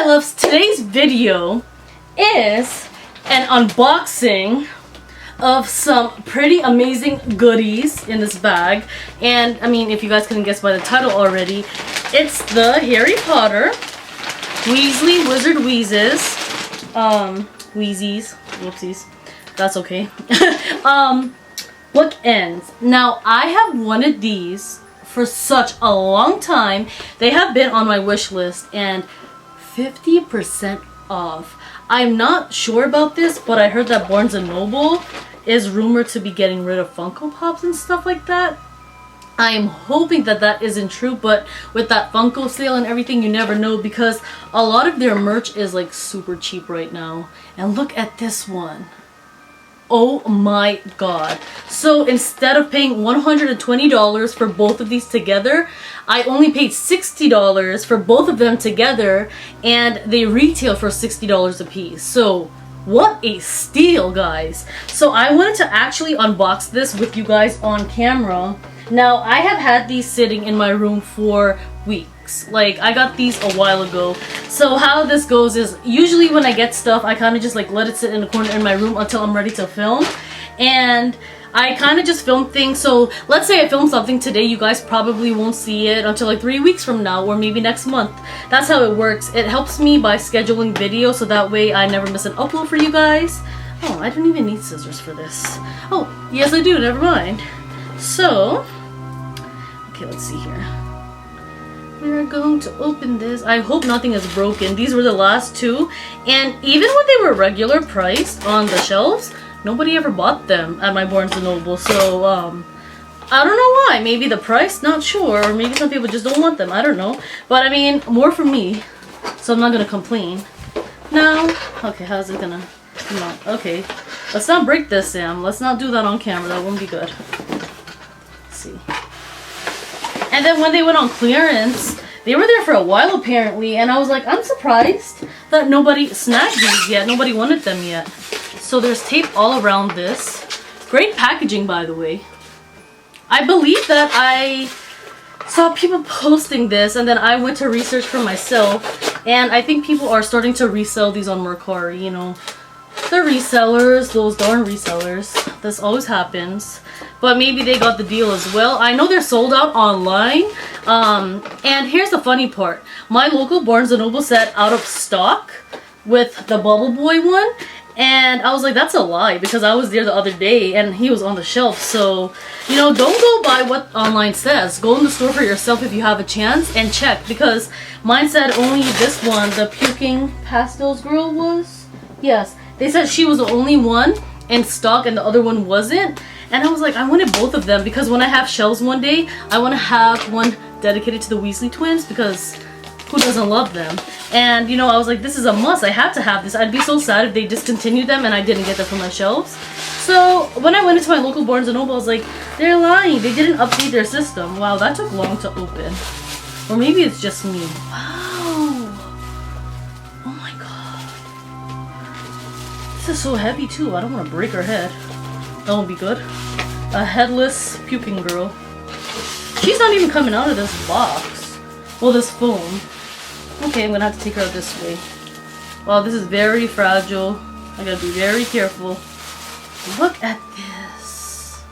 loves, today's video is an unboxing of some pretty amazing goodies in this bag. And I mean, if you guys couldn't guess by the title already, it's the Harry Potter Weasley Wizard Wheeze'S Wheeze'S, whoopsies, that's okay. Bookends. Now I have wanted these for such a long time. They have been on my wish list and 50% off. I'm not sure about this, but I heard that Barnes & Noble is rumored to be getting rid of Funko Pops and stuff like that. I am hoping that that isn't true, but with that Funko sale and everything, you never know, because a lot of their merch is like super cheap right now. And look at this one. Oh my god. So instead of paying $120 for both of these together, I only paid $60 for both of them together, and they retail for $60 a piece. So what a steal, guys. So I wanted to actually unbox this with you guys on camera. Now I have had these sitting in my room for weeks. Like, I got these a while ago. So how this goes is, usually when I get stuff, I kind of just like let it sit in the corner in my room until I'm ready to film. And I kind of just film things. So let's say I film something today, you guys probably won't see it until like 3 weeks from now, or maybe next month. That's how it works. It helps me by scheduling videos, so that way I never miss an upload for you guys. Oh, I don't even need scissors for this. Oh, yes I do, never mind. So, okay, let's see here. We're going to open this. I hope nothing is broken. These were the last two, and even when they were regular priced on the shelves, nobody ever bought them at my Barnes & Noble. So I don't know why. Maybe the price, not sure, or maybe some people just don't want them, I don't know. But I mean, more for me, so I'm not gonna complain. Now, okay, how's it gonna come out? Okay, let's not break this, Sam. Let's not do that on camera, that won't be good. Let's see. And then when they went on clearance, they were there for a while apparently, and I was like, I'm surprised that nobody snagged these yet. Nobody wanted them yet. So there's tape all around this. Great packaging, by the way. I believe that I saw people posting this, and then I went to research for myself, and I think people are starting to resell these on Mercari, you know. The resellers, those darn resellers. This always happens. But maybe they got the deal as well. I know they're sold out online. And here's the funny part. My local Barnes & Noble said out of stock with the Bubble Boy one. And I was like, that's a lie, because I was there the other day and he was on the shelf. So, you know, don't go by what online says. Go in the store for yourself if you have a chance and check, because mine said only this one, the Puking Pastels girl, was. Yes, they said she was the only one in stock and the other one wasn't. And I was like, I wanted both of them, because when I have shelves one day, I want to have one dedicated to the Weasley twins, because who doesn't love them? And, you know, I was like, this is a must. I have to have this. I'd be so sad if they discontinued them and I didn't get them from my shelves. So when I went into my local Barnes & Noble, I was like, they're lying. They didn't update their system. Wow, that took long to open. Or maybe it's just me. Wow. Oh my god. This is so heavy too. I don't want to break her head. That won't be good. A headless puking girl. She's not even coming out of this box. Well, this foam. Okay, I'm gonna have to take her out this way. Wow, this is very fragile. I gotta be very careful. Look at this.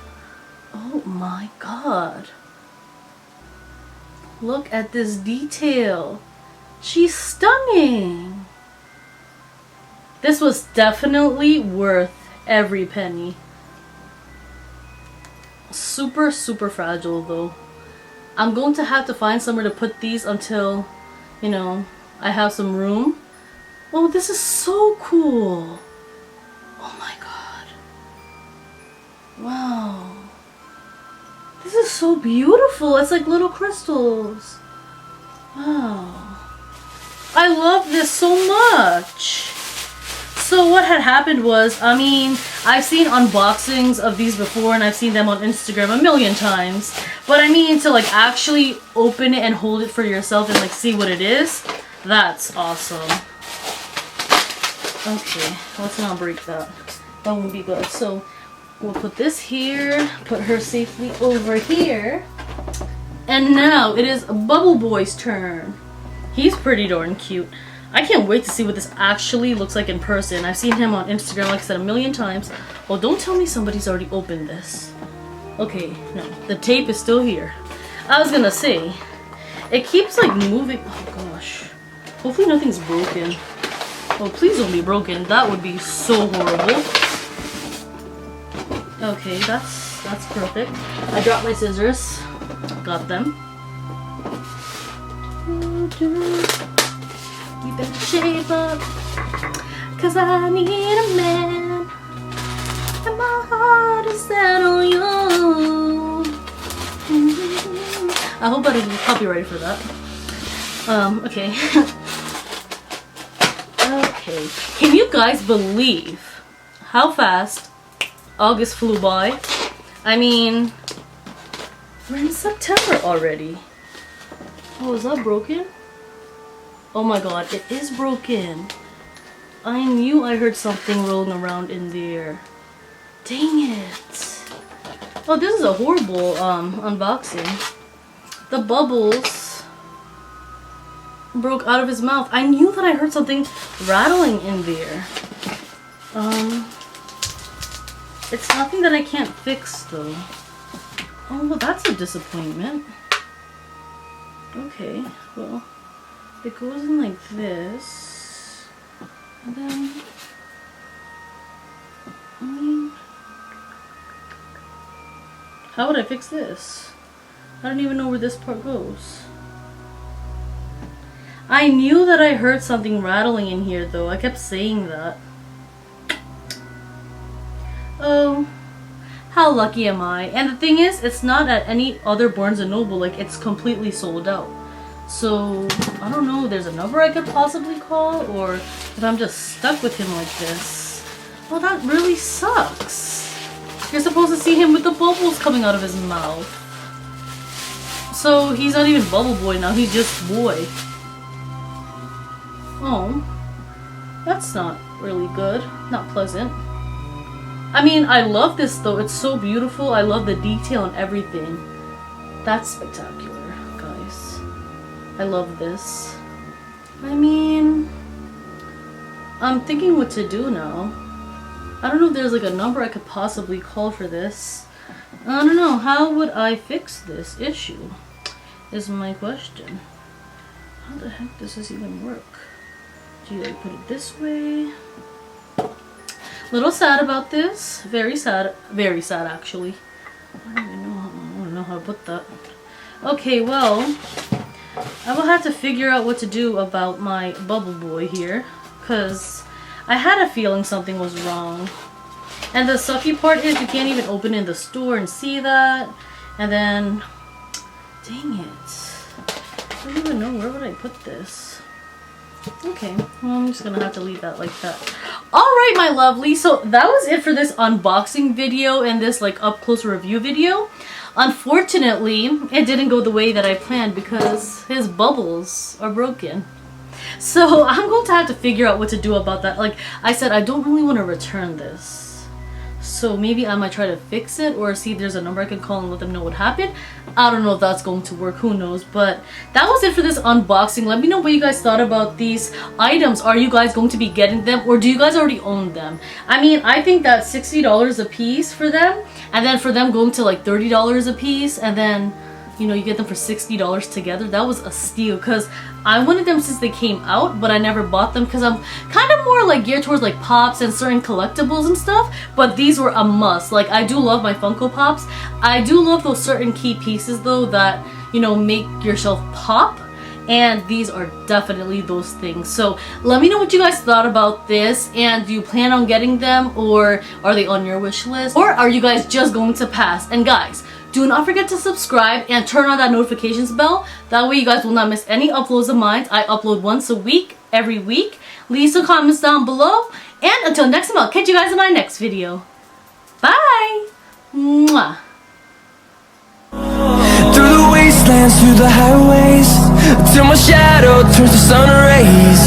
Oh my god. Look at this detail. She's stunning. This was definitely worth every penny. Super, super fragile though. I'm going to have to find somewhere to put these until, you know, I have some room. Oh, this is so cool. Oh my god. Wow. This is so beautiful. It's like little crystals. Wow. I love this so much. So what had happened was, I mean, I've seen unboxings of these before, and I've seen them on Instagram a million times. But I mean, to like actually open it and hold it for yourself and like see what it is, that's awesome. Okay, let's not break that. That won't be good. So we'll put this here, put her safely over here. And now it is Bubble Boy's turn. He's pretty darn cute. I can't wait to see what this actually looks like in person. I've seen him on Instagram, like I said, a million times. Oh, don't tell me somebody's already opened this. Okay, no, the tape is still here. I was gonna say, it keeps like moving. Oh gosh. Hopefully nothing's broken. Oh, please don't be broken. That would be so horrible. Okay, that's perfect. I dropped my scissors. Got them. You better shape up, 'cause I need a man, and my heart is set on you. I hope I didn't get copyrighted for that. Okay. Okay. Can you guys believe how fast August flew by? I mean, we're in September already. Oh, is that broken? Oh my god, it is broken. I knew I heard something rolling around in there. Dang it. Oh, this is a horrible unboxing. The bubbles broke out of his mouth. I knew that I heard something rattling in there. It's nothing that I can't fix though. Oh, well, that's a disappointment. Okay, well, it goes in like this, and then, I mean, how would I fix this? I don't even know where this part goes. I knew that I heard something rattling in here though, I kept saying that. Oh, how lucky am I? And the thing is, it's not at any other Barnes & Noble, like it's completely sold out. So, I don't know if there's a number I could possibly call, or if I'm just stuck with him like this. Well, that really sucks. You're supposed to see him with the bubbles coming out of his mouth. So, he's not even Bubble Boy now, he's just Boy. Oh, that's not really good. Not pleasant. I mean, I love this though. It's so beautiful. I love the detail and everything. That's spectacular, guys. I love this. I mean, I'm thinking what to do now. I don't know if there's like a number I could possibly call for this. I don't know. How would I fix this issue? Is my question. How the heck does this even work? Do you like put it this way? Little sad about this. Very sad actually. I don't even know how to put that. Okay, well, I will have to figure out what to do about my Bubble Boy here, because I had a feeling something was wrong. And the sucky part is you can't even open it in the store and see that. And then, dang it. I don't even know, where would I put this? Okay, well, I'm just gonna have to leave that like that. Alright, my lovely, so that was it for this unboxing video and this like up close review video. Unfortunately, it didn't go the way that I planned because his bubbles are broken. So I'm going to have to figure out what to do about that. Like I said, I don't really want to return this. So maybe I might try to fix it or see if there's a number I can call and let them know what happened. I don't know if that's going to work, who knows. But that was it for this unboxing. Let me know what you guys thought about these items. Are you guys going to be getting them or do you guys already own them? I mean, I think that $60 a piece for them, and then for them going to like $30 a piece, and then you know, you get them for $60 together. That was a steal because I wanted them since they came out, but I never bought them because I'm kind of more like geared towards like pops and certain collectibles and stuff, but these were a must. Like, I do love my Funko Pops. I do love those certain key pieces though that, you know, make your shelf pop, and these are definitely those things. So let me know what you guys thought about this, and do you plan on getting them, or are they on your wish list, or are you guys just going to pass? And guys, do not forget to subscribe and turn on that notifications bell. That way you guys will not miss any uploads of mine. I upload once a week, every week. Leave some comments down below. And until next time, I'll catch you guys in my next video. Bye! Mwah! Through the wastelands, through the highways, till my shadow turns to sun rays.